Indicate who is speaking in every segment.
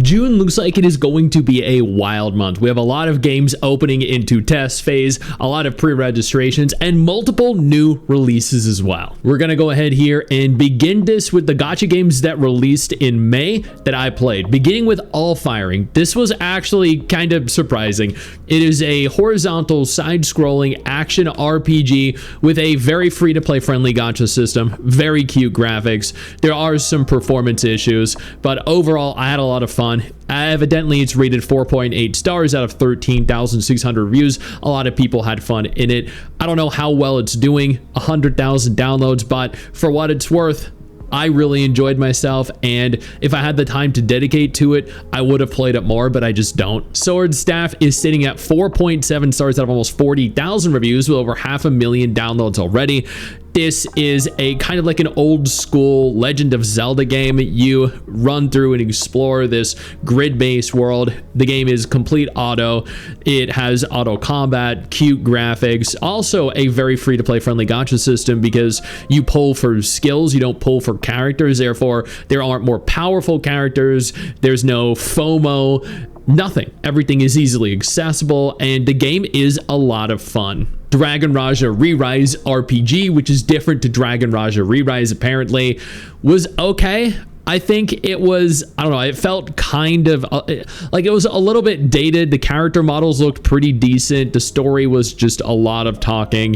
Speaker 1: June looks like it is going to be a wild month. We have a lot of games opening into test phase, a lot of pre-registrations, and multiple new releases as well. We're going to go ahead here and begin this with the gacha games that released in May that I played, beginning with All Firing. This was actually kind of surprising. It is a horizontal side-scrolling action RPG with a very free-to-play friendly gacha system, very cute graphics. There are some performance issues, but overall I had a lot of fun. Evidently, it's rated 4.8 stars out of 13,600 reviews. A lot of people had fun in it. I don't know how well it's doing, 100,000 downloads, but for what it's worth, I really enjoyed myself, and if I had the time to dedicate to it, I would have played it more, but I just don't. Sword Staff is sitting at 4.7 stars out of almost 40,000 reviews with over 500,000 downloads already. This is a kind of like an old school Legend of Zelda game. You run through and explore this grid-based world. The game is complete auto. It has auto combat, cute graphics, also a very free-to-play friendly gacha system because you pull for skills, you don't pull for characters. Therefore, there aren't more powerful characters. There's no FOMO. Nothing. Everything is easily accessible, and the game is a lot of fun. Dragon Raja Re-Rise RPG, which is different to Dragon Raja Re-Rise apparently, was okay. I think it was, I don't know, it felt kind of like it was a little bit dated. The character models looked pretty decent. The story was just a lot of talking,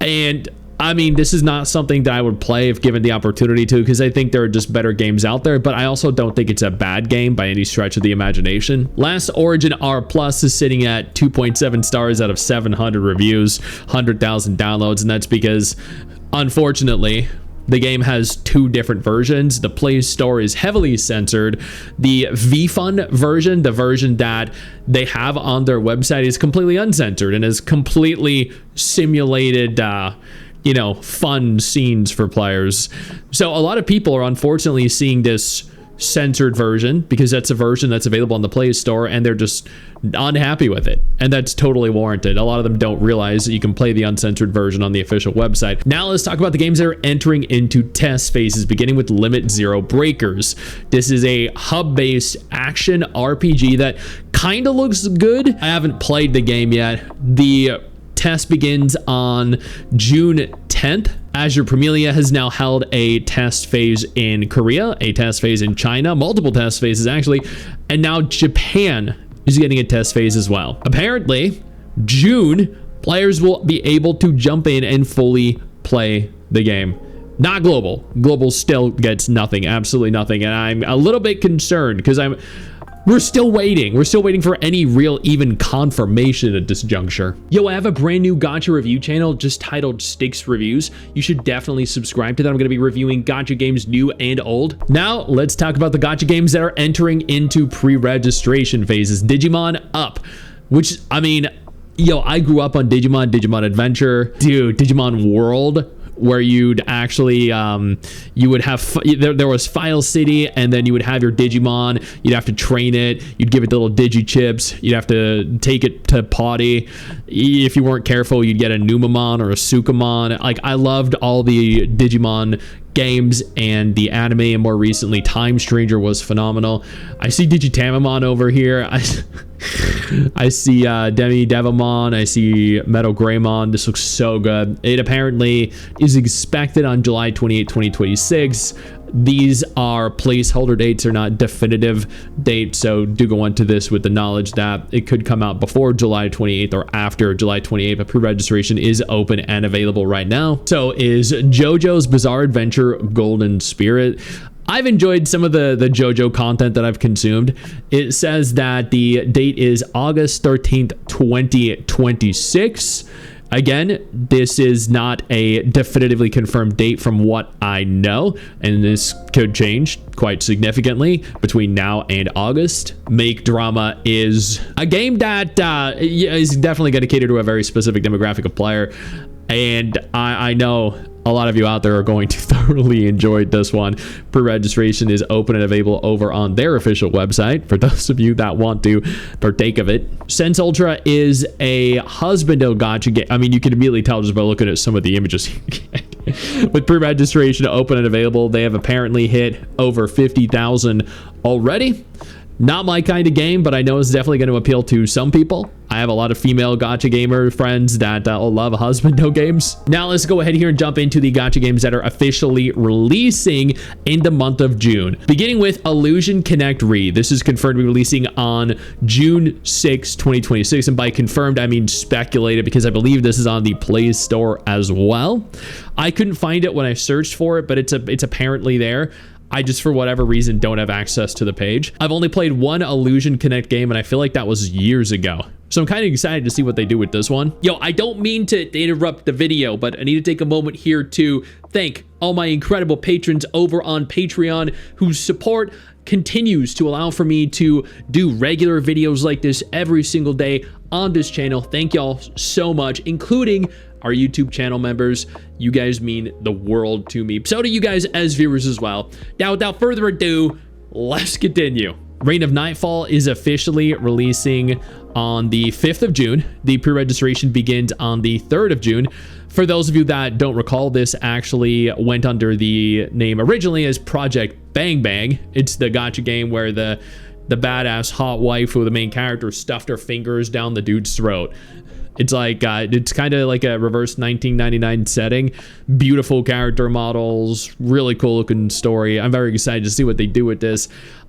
Speaker 1: and I mean, this is not something that I would play if given the opportunity to, because I think there are just better games out there, but I also don't think it's a bad game by any stretch of the imagination. Last Origin R Plus is sitting at 2.7 stars out of 700 reviews, 100,000 downloads, and that's because, unfortunately, the game has two different versions. The Play Store is heavily censored. The VFun version, the version that they have on their website, is completely uncensored and is completely simulated fun scenes for players. So a lot of people are unfortunately seeing this censored version because that's a version that's available on the Play Store, and they're just unhappy with it, and that's totally warranted. A lot of them don't realize that you can play the uncensored version on the official website. Now let's talk about the games that are entering into test phases, beginning with Limit Zero Breakers. This is a hub-based action RPG that kind of looks good. I haven't played the game yet. The test begins on June 10th. Azure Premilia has now held a test phase in Korea, a test phase in China, multiple test phases actually, and now Japan is getting a test phase as well. Apparently, June, players will be able to jump in and fully play the game. Not global. Global still gets nothing, absolutely nothing, and I'm a little bit concerned because we're still waiting. We're still waiting for any real even confirmation at this juncture. Yo, I have a brand new gacha review channel just titled Stix Reviews. You should definitely subscribe to that. I'm going to be reviewing gacha games new and old. Now, let's talk about the gacha games that are entering into pre-registration phases. Digimon Up, which, I mean, yo, I grew up on Digimon Adventure. Dude, Digimon World, where you'd actually you would have there was File City, and then you would have your Digimon. You'd have to train it, you'd give it the little digi chips, you'd have to take it to potty. If you weren't careful, you'd get a Numamon or a Sukamon. Like, I loved all the Digimon games and the anime, and more recently Time Stranger was phenomenal. I see Digitamamon over here. I see Demi Devamon. I see Metal Greymon. This looks so good. It apparently is expected on July 28, 2026. These are placeholder dates, they're not definitive dates, so do go into this with the knowledge that it could come out before July 28th or after July 28th, but pre-registration is open and available right now. So is JoJo's Bizarre Adventure Golden Spirit. I've enjoyed some of the JoJo content that I've consumed. It says that the date is August 13th, 2026. Again, this is not a definitively confirmed date from what I know, and this could change quite significantly between now and August. Make Drama is a game that is definitely going to cater to a very specific demographic of player, and I know a lot of you out there are going to thoroughly enjoy this one. Pre-registration is open and available over on their official website for those of you that want to partake of it. Sense Ultra is a husband of gacha game. I mean, you can immediately tell just by looking at some of the images you get. With pre-registration open and available, they have apparently hit over 50,000 already. Not my kind of game, but I know it's definitely going to appeal to some people. I have a lot of female gacha gamer friends that love Husbando games. Now let's go ahead here and jump into the gacha games that are officially releasing in the month of June. Beginning with Illusion Connect Re. This is confirmed to be releasing on June 6, 2026. And by confirmed, I mean speculated, because I believe this is on the Play Store as well. I couldn't find it when I searched for it, but it's apparently there. I just, for whatever reason, don't have access to the page. I've only played one Illusion Connect game, and I feel like that was years ago. So I'm kind of excited to see what they do with this one. Yo, I don't mean to interrupt the video, but I need to take a moment here to thank all my incredible patrons over on Patreon whose support continues to allow for me to do regular videos like this every single day on this channel. Thank y'all so much, including our YouTube channel members. You guys mean the world to me. So do you guys as viewers as well. Now, without further ado, let's continue. Reign of Nightfall is officially releasing on the 5th of June. The pre-registration begins on the 3rd of June. For those of you that don't recall, this actually went under the name originally as Project Bang Bang. It's the gacha game where the badass hot waifu, the main character, stuffed her fingers down the dude's throat. It's like, it's kind of like a reverse 1999 setting. Beautiful character models, really cool looking story. I'm very excited to see what they do with this.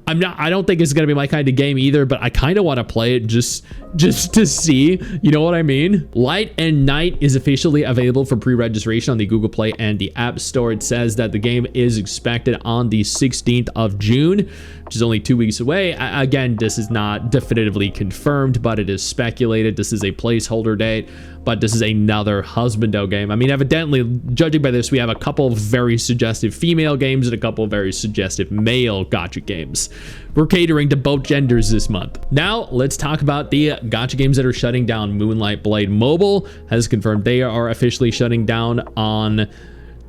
Speaker 1: I don't think it's gonna be my kind of game either, but I kind of want to play it just to see, you know what I mean? Light and Night is officially available for pre-registration on the Google Play and the App Store. It says that the game is expected on the 16th of June, which is only 2 weeks away. Again, this is not definitively confirmed, but it is speculated. This is a placeholder date, but this is another Husbando game. I mean, evidently, judging by this, we have a couple of very suggestive female games and a couple of very suggestive male gacha games. We're catering to both genders this month. Now, let's talk about the gacha games that are shutting down. Moonlight Blade Mobile has confirmed they are officially shutting down on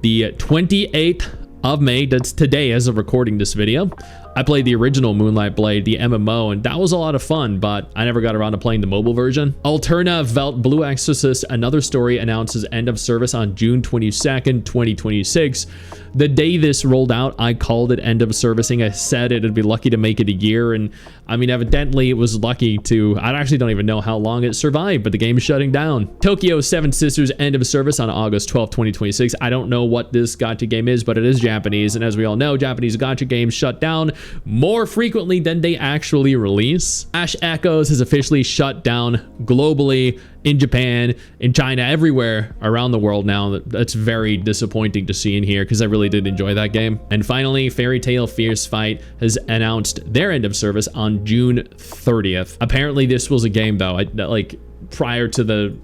Speaker 1: the 28th of May. That's today as of recording this video. I played the original Moonlight Blade, the MMO, and that was a lot of fun, but I never got around to playing the mobile version. Alterna Velt Blue Exorcist, Another Story, announces end of service on June 22nd, 2026. The day this rolled out, I called it end of servicing. I said it'd be lucky to make it a year, and I mean, evidently it was lucky to. I actually don't even know how long it survived, but the game is shutting down. Tokyo Seven Sisters, end of service on August 12th, 2026. I don't know what this gacha game is, but it is Japanese, and as we all know, Japanese gacha games shut down more frequently than they actually release. Ash Echoes has officially shut down globally, in Japan, in China, everywhere around the world now. That's very disappointing to see in here, because I really did enjoy that game. And finally, Fairy Tail Fierce Fight has announced their end of service on June 30th. Apparently this was a game though, like prior to the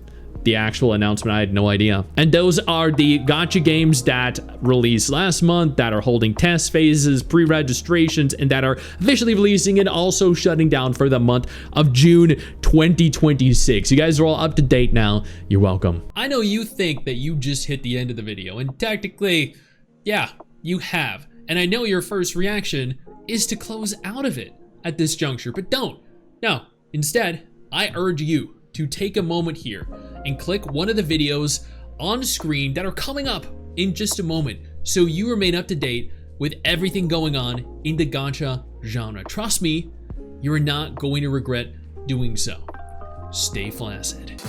Speaker 1: actual announcement, I had no idea. And those are the gacha games that released last month, that are holding test phases, pre-registrations, and that are officially releasing and also shutting down for the month of June 2026. You guys are all up to date now. You're welcome. I know you think that you just hit the end of the video, and technically, yeah, you have. And I know your first reaction is to close out of it at this juncture, but don't. No, instead, I urge you to take a moment here and click one of the videos on screen that are coming up in just a moment, so you remain up to date with everything going on in the gacha genre. Trust me, you are not going to regret doing so. Stay flaccid.